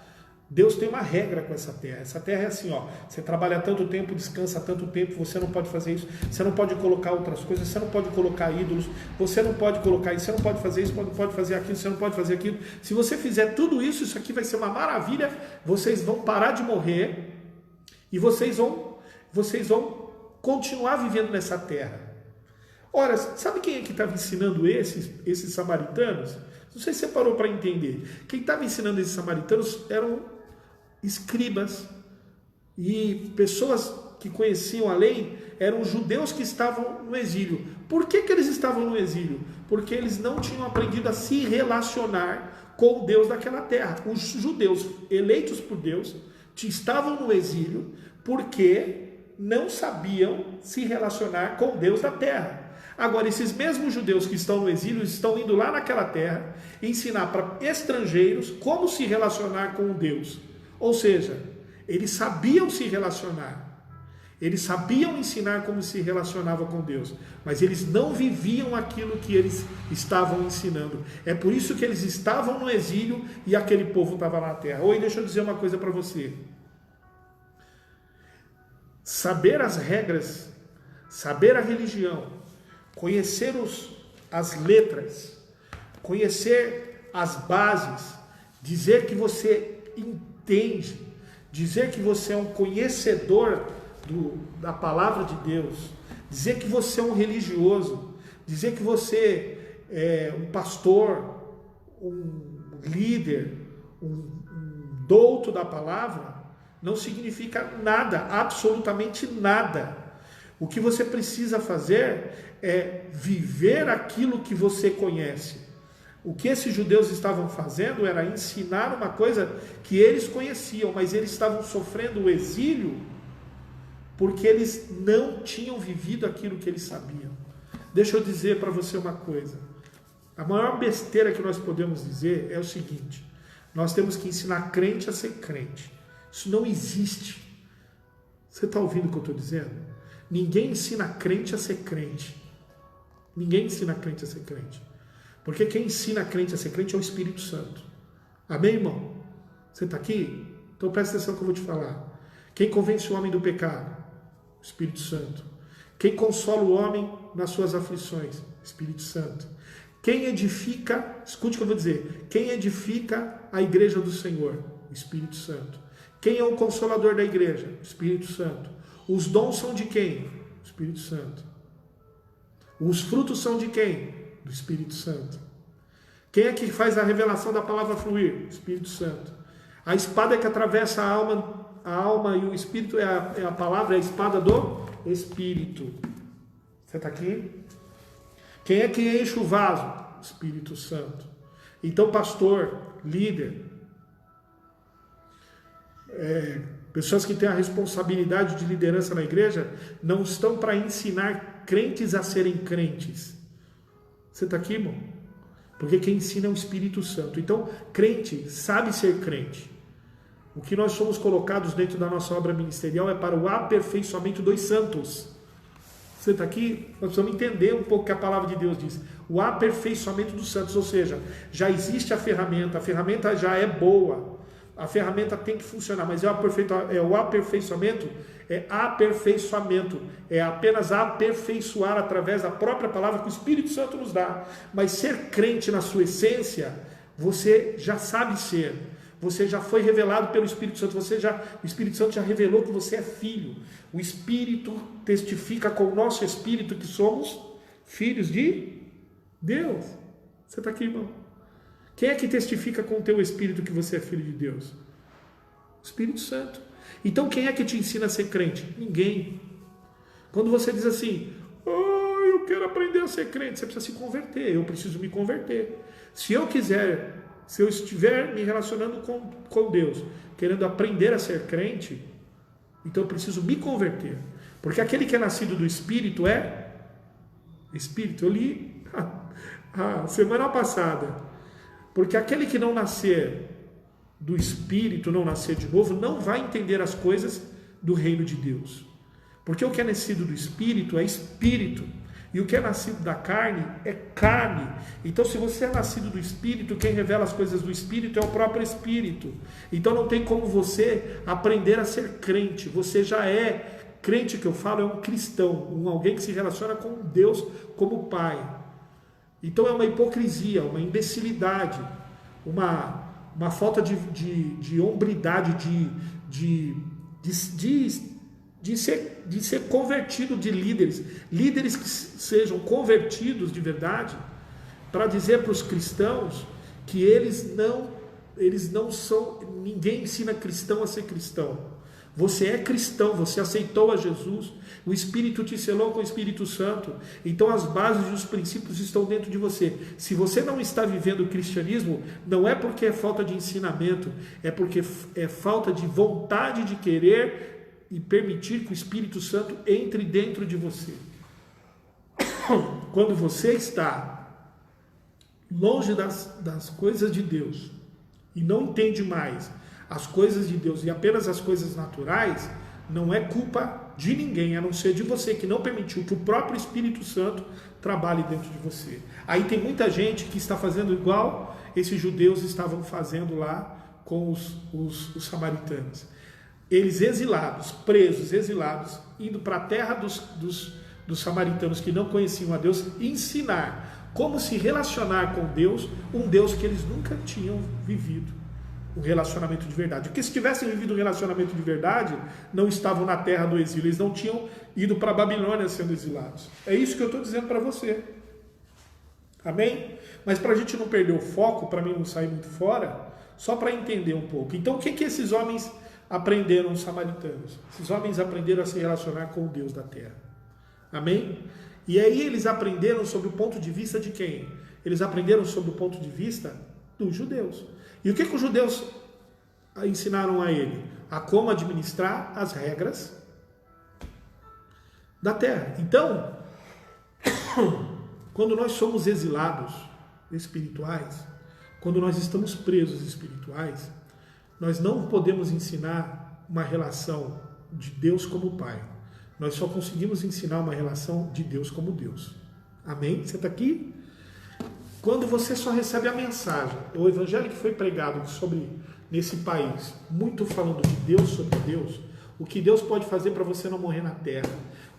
Deus tem uma regra com essa terra. Essa terra é assim, ó, você trabalha tanto tempo, descansa tanto tempo, você não pode fazer isso, você não pode colocar outras coisas, você não pode colocar ídolos, você não pode colocar isso, você não pode fazer isso, não pode fazer aquilo, você não pode fazer aquilo. Se você fizer tudo isso, isso aqui vai ser uma maravilha, vocês vão parar de morrer e vocês vão continuar vivendo nessa terra. Ora, sabe quem é que estava ensinando esses samaritanos? Não sei se você parou para entender. Quem estava ensinando esses samaritanos eram escribas e pessoas que conheciam a lei, eram judeus que estavam no exílio. Por que eles estavam no exílio? Porque eles não tinham aprendido a se relacionar com o Deus daquela terra. Os judeus eleitos por Deus estavam no exílio porque não sabiam se relacionar com o Deus da terra. Agora, esses mesmos judeus que estão no exílio estão indo lá naquela terra ensinar para estrangeiros como se relacionar com o Deus. Ou seja, eles sabiam se relacionar, eles sabiam ensinar como se relacionava com Deus, mas eles não viviam aquilo que eles estavam ensinando. É por isso que eles estavam no exílio e aquele povo estava na terra. Oi, deixa eu dizer uma coisa para você. Saber as regras, saber a religião, conhecer as letras, conhecer as bases, dizer que você entende, dizer que você é um conhecedor da palavra de Deus, dizer que você é um religioso, dizer que você é um pastor, um líder, um douto da palavra, não significa nada, absolutamente nada. O que você precisa fazer é viver aquilo que você conhece. O que esses judeus estavam fazendo era ensinar uma coisa que eles conheciam, mas eles estavam sofrendo o exílio porque eles não tinham vivido aquilo que eles sabiam. Deixa eu dizer para você uma coisa. A maior besteira que nós podemos dizer é o seguinte: nós temos que ensinar crente a ser crente. Isso não existe. Você está ouvindo o que eu estou dizendo? Ninguém ensina crente a ser crente. Ninguém ensina crente a ser crente. Porque quem ensina crente a ser crente é o Espírito Santo. Amém, irmão? Você está aqui? Então presta atenção no que eu vou te falar. Quem convence o homem do pecado? O Espírito Santo. Quem consola o homem nas suas aflições? Espírito Santo. Quem edifica, escute o que eu vou dizer, quem edifica a igreja do Senhor? O Espírito Santo. Quem é o consolador da igreja? O Espírito Santo. Os dons são de quem? O Espírito Santo. Os frutos são de quem? Do Espírito Santo. Quem é que faz a revelação da palavra fluir? O Espírito Santo. A espada que atravessa a alma e o Espírito é a palavra, é a espada do Espírito. Você está aqui? Quem é que enche o vaso? O Espírito Santo. Então, pastor, líder, pessoas que têm a responsabilidade de liderança na igreja, não estão para ensinar crentes a serem crentes. Você está aqui, irmão? Porque quem ensina é o Espírito Santo. Então, crente sabe ser crente. O que nós somos colocados dentro da nossa obra ministerial é para o aperfeiçoamento dos santos. Você está aqui? Nós precisamos entender um pouco o que a palavra de Deus diz. O aperfeiçoamento dos santos, ou seja, já existe a ferramenta já é boa. A ferramenta tem que funcionar, mas é o aperfeiçoamento, é apenas aperfeiçoar através da própria palavra que o Espírito Santo nos dá. Mas ser crente na sua essência, você já sabe ser, você já foi revelado pelo Espírito Santo, o Espírito Santo já revelou que você é filho. O Espírito testifica com o nosso espírito que somos filhos de Deus. Você está aqui, irmão? Quem é que testifica com o teu espírito que você é filho de Deus? O Espírito Santo. Então quem é que te ensina a ser crente? Ninguém. Quando você diz assim, eu quero aprender a ser crente, você precisa se converter, eu preciso me converter. Se eu estiver me relacionando com Deus, querendo aprender a ser crente, então eu preciso me converter. Porque aquele que é nascido do Espírito é Espírito. Eu li a semana passada. Porque aquele que não nascer do Espírito, não nascer de novo, não vai entender as coisas do reino de Deus. Porque o que é nascido do Espírito é Espírito. E o que é nascido da carne é carne. Então, se você é nascido do Espírito, quem revela as coisas do Espírito é o próprio Espírito. Então, não tem como você aprender a ser crente. Você já é crente, que eu falo, é um cristão, alguém que se relaciona com Deus como Pai. Então, é uma hipocrisia, uma imbecilidade, uma falta de hombridade, de ser convertido de líderes que sejam convertidos de verdade, para dizer para os cristãos que eles não são, ninguém ensina cristão a ser cristão. Você é cristão, você aceitou a Jesus, o Espírito te selou com o Espírito Santo, então as bases e os princípios estão dentro de você. Se você não está vivendo o cristianismo, não é porque é falta de ensinamento, é porque é falta de vontade de querer e permitir que o Espírito Santo entre dentro de você. Quando você está longe das coisas de Deus e não entende mais as coisas de Deus e apenas as coisas naturais, não é culpa de ninguém, a não ser de você, que não permitiu que o próprio Espírito Santo trabalhe dentro de você. Aí tem muita gente que está fazendo igual esses judeus estavam fazendo lá com os samaritanos. Eles exilados, presos, exilados, indo para a terra dos samaritanos que não conheciam a Deus, ensinar como se relacionar com Deus, um Deus que eles nunca tinham vivido um relacionamento de verdade. Porque se tivessem vivido um relacionamento de verdade, não estavam na terra do exílio, eles não tinham ido para a Babilônia sendo exilados. É isso que eu estou dizendo para você. Amém? Mas para a gente não perder o foco, para mim não sair muito fora, só para entender um pouco. Então o que esses homens aprenderam, os samaritanos? Esses homens aprenderam a se relacionar com o Deus da terra. Amém? E aí eles aprenderam sob o ponto de vista de quem? Eles aprenderam sob o ponto de vista dos judeus. E o que os judeus ensinaram a ele? A como administrar as regras da terra. Então, quando nós somos exilados espirituais, quando nós estamos presos espirituais, nós não podemos ensinar uma relação de Deus como Pai. Nós só conseguimos ensinar uma relação de Deus como Deus. Amém? Você está aqui? Quando você só recebe a mensagem, o evangelho que foi pregado nesse país, muito falando de Deus sobre Deus, o que Deus pode fazer para você não morrer na terra,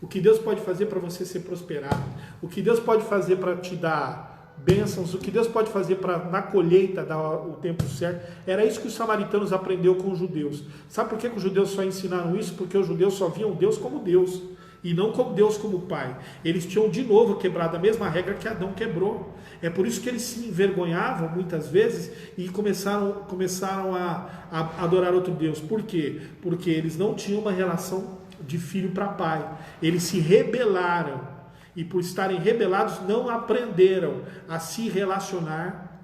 o que Deus pode fazer para você ser prosperado, o que Deus pode fazer para te dar bênçãos, o que Deus pode fazer para na colheita dar o tempo certo, era isso que os samaritanos aprenderam com os judeus. Sabe por que os judeus só ensinaram isso? Porque os judeus só viam Deus como Deus e não como Deus como Pai. Eles tinham de novo quebrado a mesma regra que Adão quebrou. É por isso que eles se envergonhavam muitas vezes e começaram a adorar outro Deus. Por quê? Porque eles não tinham uma relação de filho para pai. Eles se rebelaram e por estarem rebelados não aprenderam a se relacionar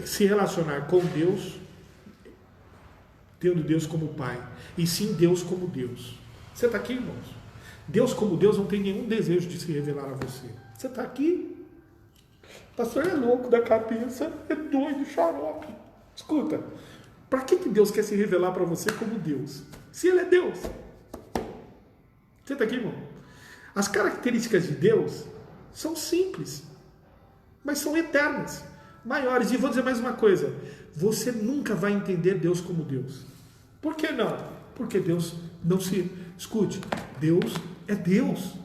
se relacionar com Deus, tendo Deus como Pai, e sim Deus como Deus. Você está aqui, irmãos? Deus como Deus não tem nenhum desejo de se revelar a você. Você está aqui? O pastor é louco da cabeça, é doido, xarope. Escuta, para que Deus quer se revelar para você como Deus? Se Ele é Deus. Você está aqui, irmão? As características de Deus são simples, mas são eternas, maiores. E vou dizer mais uma coisa, você nunca vai entender Deus como Deus. Por que não? Porque Deus não se... Escute, Deus é Deus.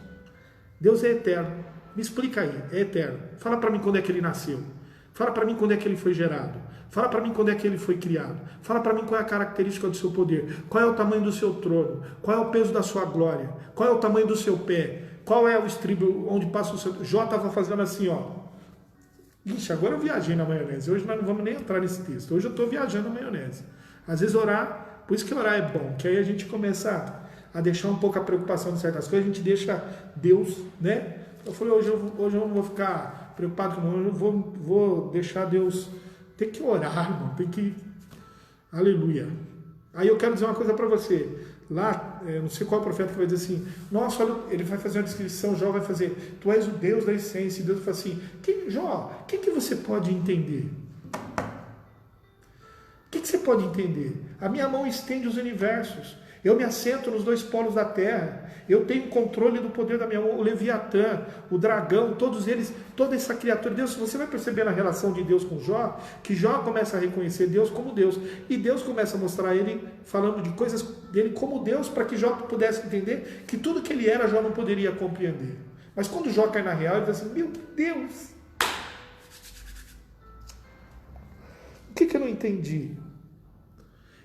Deus é eterno. Me explica aí, é eterno. Fala para mim quando é que Ele nasceu. Fala para mim quando é que Ele foi gerado. Fala para mim quando é que Ele foi criado. Fala para mim qual é a característica do seu poder. Qual é o tamanho do seu trono. Qual é o peso da sua glória. Qual é o tamanho do seu pé. Qual é o estribo onde passa o seu... Jó estava fazendo assim, ó. Ixi, agora eu viajei na maionese. Hoje nós não vamos nem entrar nesse texto. Hoje eu estou viajando na maionese. Às vezes orar, por isso que orar é bom. Que aí a gente começa a deixar um pouco a preocupação de certas coisas. A gente deixa Deus, né? Eu falei, hoje eu não vou ficar preocupado com não, hoje eu vou deixar Deus. Tem que orar, irmão, tem que... Aleluia. Aí eu quero dizer uma coisa para você. Lá, não sei qual profeta que vai dizer assim, nossa, olha, ele vai fazer uma descrição, Jó vai fazer, tu és o Deus da essência, e Deus fala assim, Jó, o que você pode entender? O que você pode entender? A minha mão estende os universos. Eu me assento nos dois polos da terra. Eu tenho controle do poder da minha mão. O Leviatã, o dragão, todos eles, toda essa criatura. Deus, você vai perceber na relação de Deus com Jó, que Jó começa a reconhecer Deus como Deus. E Deus começa a mostrar a ele, falando de coisas dele como Deus, para que Jó pudesse entender que tudo que ele era, Jó não poderia compreender. Mas quando Jó cai na real, ele diz assim, meu Deus, o que eu não entendi?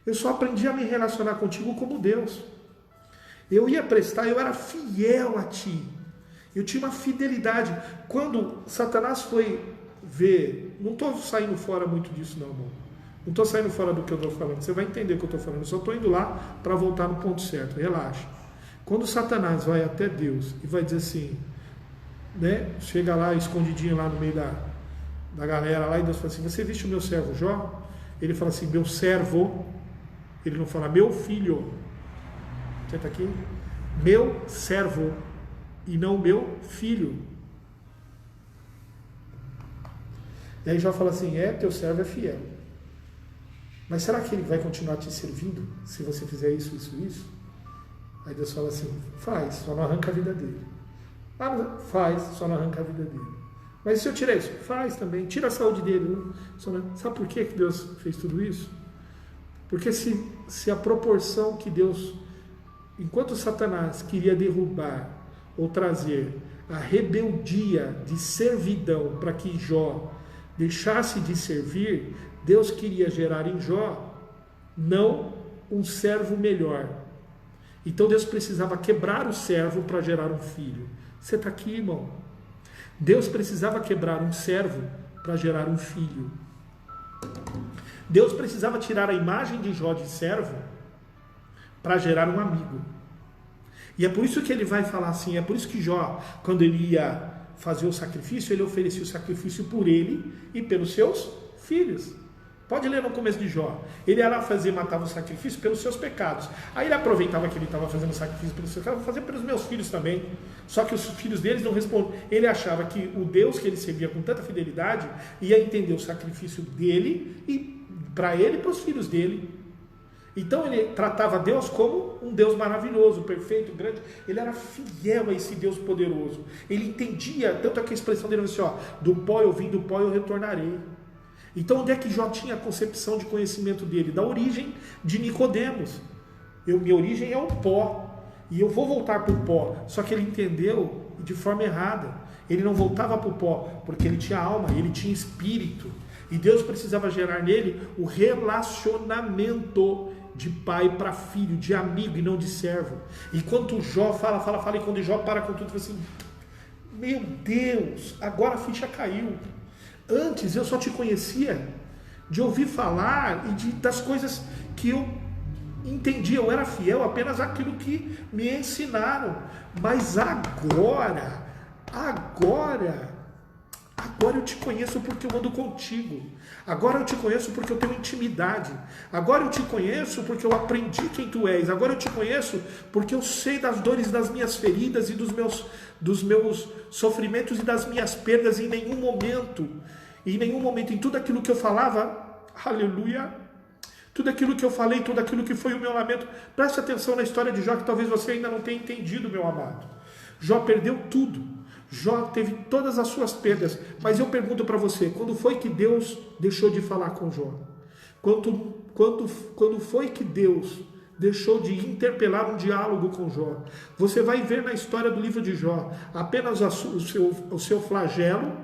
Eu só aprendi a me relacionar contigo como Deus. Eu ia prestar, eu era fiel a ti. Eu tinha uma fidelidade. Quando Satanás foi ver, não estou saindo fora muito disso não, irmão. Não estou saindo fora do que eu estou falando. Você vai entender o que eu estou falando. Eu só estou indo lá para voltar no ponto certo. Relaxa. Quando Satanás vai até Deus e vai dizer assim, né? Chega lá escondidinho lá no meio da galera lá, e Deus fala assim, você viste o meu servo Jó? Ele fala assim, meu servo. Ele não fala meu filho. Você está aqui? Meu servo e não meu filho. E aí Jó fala assim, teu servo é fiel. Mas será que ele vai continuar te servindo se você fizer isso, isso, isso? Aí Deus fala assim, faz, só não arranca a vida dele. Faz, só não arranca a vida dele. Mas se eu tirar isso? Faz também, tira a saúde dele. Né? Sabe por que Deus fez tudo isso? Porque se a proporção que Deus, enquanto Satanás queria derrubar ou trazer a rebeldia de servidão para que Jó deixasse de servir, Deus queria gerar em Jó não um servo melhor. Então Deus precisava quebrar o servo para gerar um filho. Você está aqui, irmão? Deus precisava quebrar um servo para gerar um filho. Deus precisava tirar a imagem de Jó de servo para gerar um amigo. E é por isso que ele vai falar assim, é por isso que Jó, quando ele ia fazer o sacrifício, ele oferecia o sacrifício por ele e pelos seus filhos. Pode ler no começo de Jó. Ele ia lá matava o sacrifício pelos seus pecados. Aí ele aproveitava que ele estava fazendo o sacrifício pelos seus pecados, vou fazer pelos meus filhos também. Só que os filhos deles não respondiam. Ele achava que o Deus que ele servia com tanta fidelidade ia entender o sacrifício dele e para ele e para os filhos dele. Então ele tratava Deus como um Deus maravilhoso, perfeito, grande. Ele era fiel a esse Deus poderoso. Ele entendia, tanto que a expressão dele assim, do pó eu vim, do pó eu retornarei. Então onde é que Jó tinha a concepção de conhecimento dele? Da origem de Nicodemos. Minha origem é o pó, e eu vou voltar para o pó. Só que ele entendeu de forma errada. Ele não voltava para o pó, porque ele tinha alma, ele tinha espírito. E Deus precisava gerar nele o relacionamento de pai para filho, de amigo e não de servo. E quando Jó fala, e quando Jó para com tudo, fala assim, meu Deus, agora a ficha caiu. Antes eu só te conhecia de ouvir falar e das coisas que eu entendi, eu era fiel apenas àquilo que me ensinaram. Mas agora eu te conheço porque eu ando contigo. Agora eu te conheço porque eu tenho intimidade. Agora eu te conheço porque eu aprendi quem tu és. Agora eu te conheço porque eu sei das dores das minhas feridas e dos meus sofrimentos e das minhas perdas. Em nenhum momento, em tudo aquilo que eu falava, aleluia, tudo aquilo que eu falei, tudo aquilo que foi o meu lamento. Preste atenção na história de Jó, que talvez você ainda não tenha entendido, meu amado. Jó perdeu tudo. Jó teve todas as suas perdas, mas eu pergunto para você, quando foi que Deus deixou de falar com Jó? Quando foi que Deus deixou de interpelar um diálogo com Jó? Você vai ver na história do livro de Jó apenas o seu flagelo,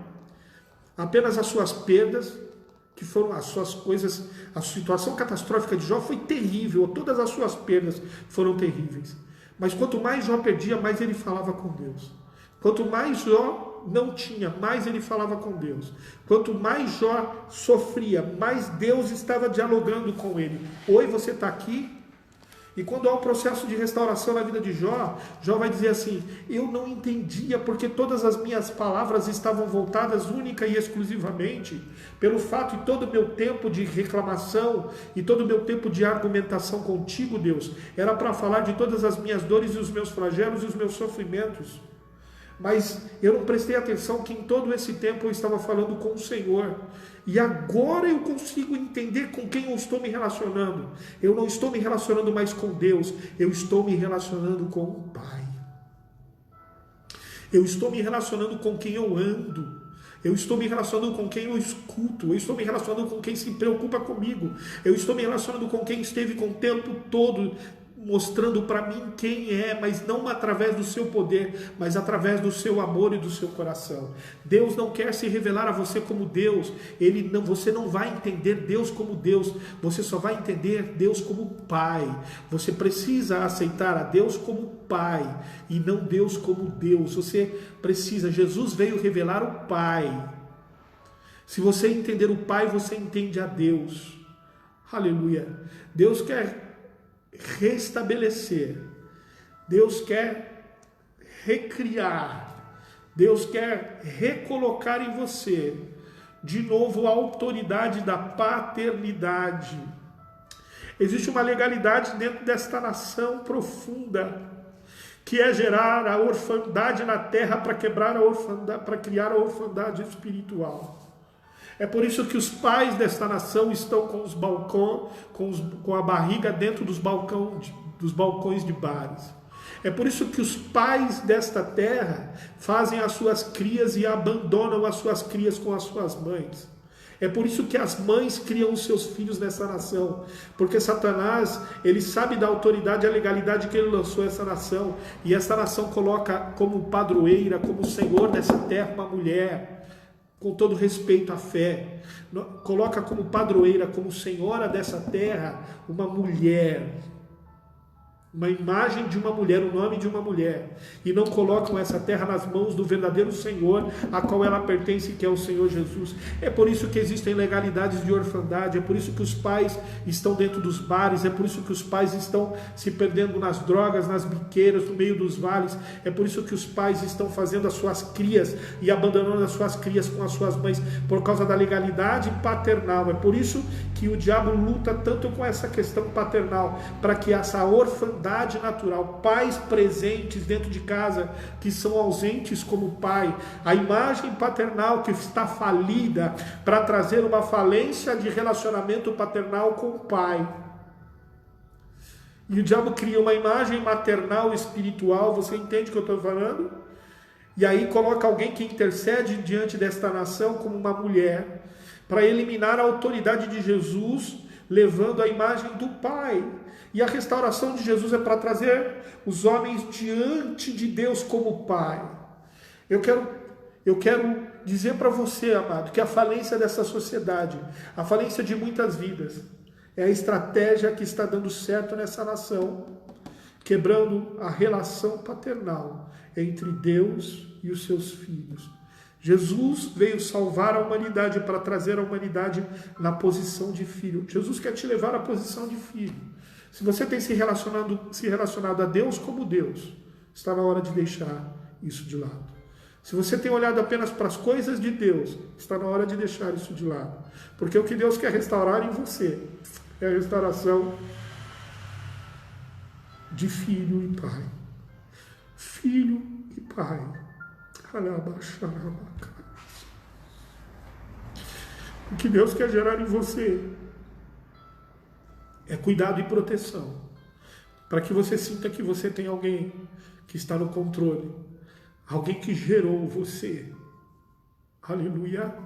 apenas as suas perdas, que foram as suas coisas, a situação catastrófica de Jó foi terrível, todas as suas perdas foram terríveis. Mas quanto mais Jó perdia, mais ele falava com Deus. Quanto mais Jó não tinha, mais ele falava com Deus. Quanto mais Jó sofria, mais Deus estava dialogando com ele. Oi, você está aqui? E quando há um processo de restauração na vida de Jó, Jó vai dizer assim, eu não entendia porque todas as minhas palavras estavam voltadas única e exclusivamente pelo fato de todo o meu tempo de reclamação e todo o meu tempo de argumentação contigo, Deus, era para falar de todas as minhas dores e os meus flagelos e os meus sofrimentos. Mas eu não prestei atenção que em todo esse tempo eu estava falando com o Senhor. E agora eu consigo entender com quem eu estou me relacionando. Eu não estou me relacionando mais com Deus, eu estou me relacionando com o Pai. Eu estou me relacionando com quem eu ando. Eu estou me relacionando com quem eu escuto. Eu estou me relacionando com quem se preocupa comigo. Eu estou me relacionando com quem esteve com o tempo todo mostrando para mim quem é, mas não através do seu poder, mas através do seu amor e do seu coração. Deus não quer se revelar a você como Deus. Você não vai entender Deus como Deus. Você só vai entender Deus como Pai. Você precisa aceitar a Deus como Pai e não Deus como Deus. Você precisa. Jesus veio revelar o Pai. Se você entender o Pai, você entende a Deus. Aleluia. Deus quer restabelecer, Deus quer recriar, Deus quer recolocar em você de novo a autoridade da paternidade. Existe uma legalidade dentro desta nação profunda, que é gerar a orfandade na terra para quebrar a orfandade, para criar a orfandade espiritual. É por isso que os pais desta nação estão com os balcões, com a barriga dentro dos balcões de bares. É por isso que os pais desta terra fazem as suas crias e abandonam as suas crias com as suas mães. É por isso que as mães criam os seus filhos nessa nação. Porque Satanás, ele sabe da autoridade e a legalidade que ele lançou essa nação. E essa nação coloca como padroeira, como senhor dessa terra uma mulher. Com todo respeito à fé, coloca como padroeira, como senhora dessa terra, uma mulher, uma imagem de uma mulher, o nome de uma mulher, e não colocam essa terra nas mãos do verdadeiro Senhor, a qual ela pertence, que é o Senhor Jesus. É por isso que existem legalidades de orfandade, é por isso que os pais estão dentro dos bares, é por isso que os pais estão se perdendo nas drogas, nas biqueiras, no meio dos vales, é por isso que os pais estão fazendo as suas crias e abandonando as suas crias com as suas mães, por causa da legalidade paternal. É por isso que o diabo luta tanto com essa questão paternal, para que essa orfandade natural, pais presentes dentro de casa que são ausentes como pai, a imagem paternal que está falida, para trazer uma falência de relacionamento paternal com o pai. E o diabo cria uma imagem maternal espiritual, você entende o que eu estou falando? E aí coloca alguém que intercede diante desta nação como uma mulher, para eliminar a autoridade de Jesus, levando a imagem do pai. E a restauração de Jesus é para trazer os homens diante de Deus como Pai. Eu quero dizer para você, amado, que a falência dessa sociedade, a falência de muitas vidas, é a estratégia que está dando certo nessa nação, quebrando a relação paternal entre Deus e os seus filhos. Jesus veio salvar a humanidade para trazer a humanidade na posição de filho. Jesus quer te levar à posição de filho. Se você tem se relacionado a Deus como Deus, está na hora de deixar isso de lado. Se você tem olhado apenas para as coisas de Deus, está na hora de deixar isso de lado. Porque o que Deus quer restaurar em você é a restauração de filho e pai. Filho e pai. O que Deus quer gerar em você é cuidado e proteção, para que você sinta que você tem alguém que está no controle, alguém que gerou você. Aleluia!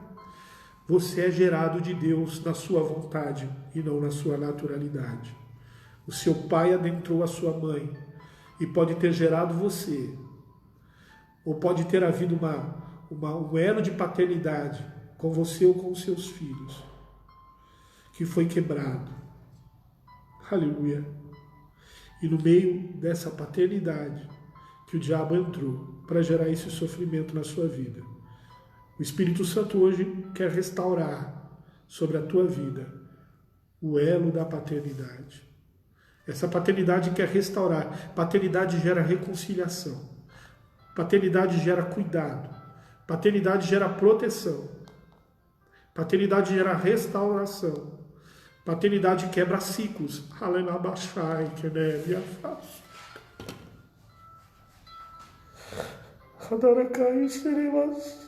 Você é gerado de Deus na sua vontade e não na sua naturalidade. O seu pai adentrou a sua mãe e pode ter gerado você, ou pode ter havido um elo de paternidade com você ou com os seus filhos, que foi quebrado. Aleluia. E no meio dessa paternidade que o diabo entrou para gerar esse sofrimento na sua vida, o Espírito Santo hoje quer restaurar sobre a tua vida o elo da paternidade. Essa paternidade quer restaurar. Paternidade gera reconciliação. Paternidade gera cuidado. Paternidade gera proteção. Paternidade gera restauração. Paternidade quebra ciclos. Adaracai Seremas.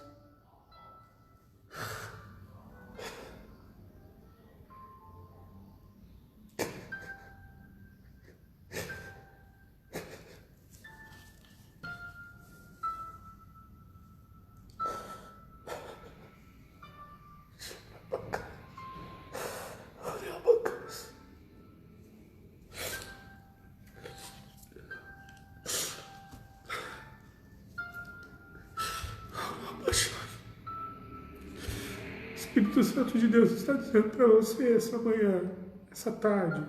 O Espírito Santo de Deus está dizendo para você essa manhã, essa tarde,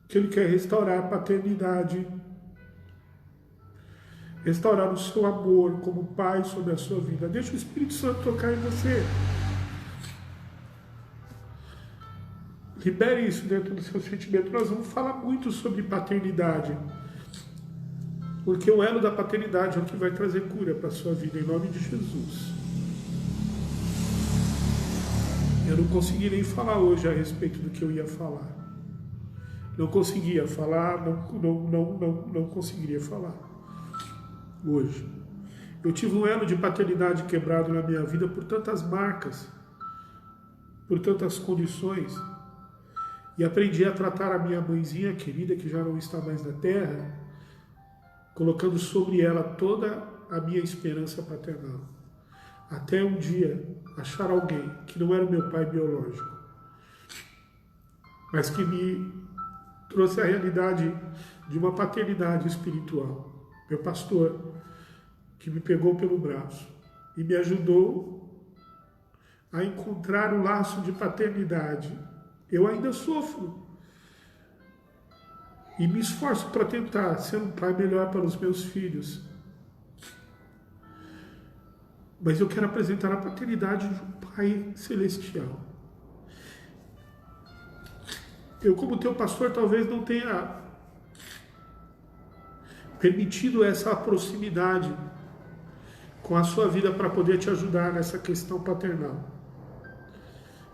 que Ele quer restaurar a paternidade, restaurar o seu amor como Pai sobre a sua vida. Deixa o Espírito Santo tocar em você. Libere isso dentro do seu sentimento. Nós vamos falar muito sobre paternidade, porque o elo da paternidade é o que vai trazer cura para a sua vida, em nome de Jesus. Eu não consegui nem falar hoje a respeito do que eu ia falar. Não conseguia falar, não conseguiria falar hoje. Eu tive um elo de paternidade quebrado na minha vida por tantas marcas, por tantas condições, e aprendi a tratar a minha mãezinha querida, que já não está mais na terra, colocando sobre ela toda a minha esperança paternal. Até um dia achar alguém que não era o meu pai biológico, mas que me trouxe a realidade de uma paternidade espiritual. Meu pastor, que me pegou pelo braço e me ajudou a encontrar o laço de paternidade. Eu ainda sofro e me esforço para tentar ser um pai melhor para os meus filhos. Mas eu quero apresentar a paternidade de um Pai celestial. Eu, como teu pastor, talvez não tenha permitido essa proximidade com a sua vida para poder te ajudar nessa questão paternal.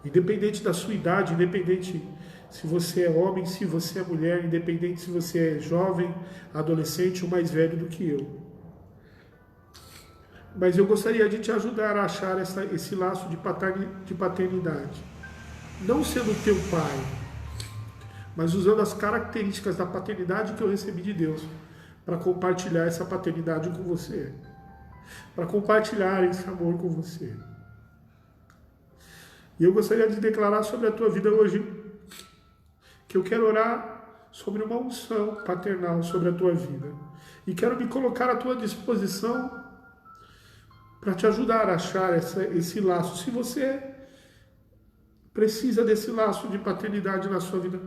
Independente da sua idade, independente se você é homem, se você é mulher, independente se você é jovem, adolescente ou mais velho do que eu. Mas eu gostaria de te ajudar a achar esse laço de paternidade. Não sendo teu pai, mas usando as características da paternidade que eu recebi de Deus para compartilhar essa paternidade com você. Para compartilhar esse amor com você. E eu gostaria de declarar sobre a tua vida hoje que eu quero orar sobre uma unção paternal sobre a tua vida. E quero me colocar à tua disposição para te ajudar a achar esse laço. Se você precisa desse laço de paternidade na sua vida,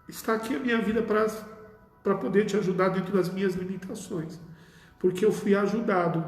está aqui a minha vida para poder te ajudar dentro das minhas limitações. Porque eu fui ajudado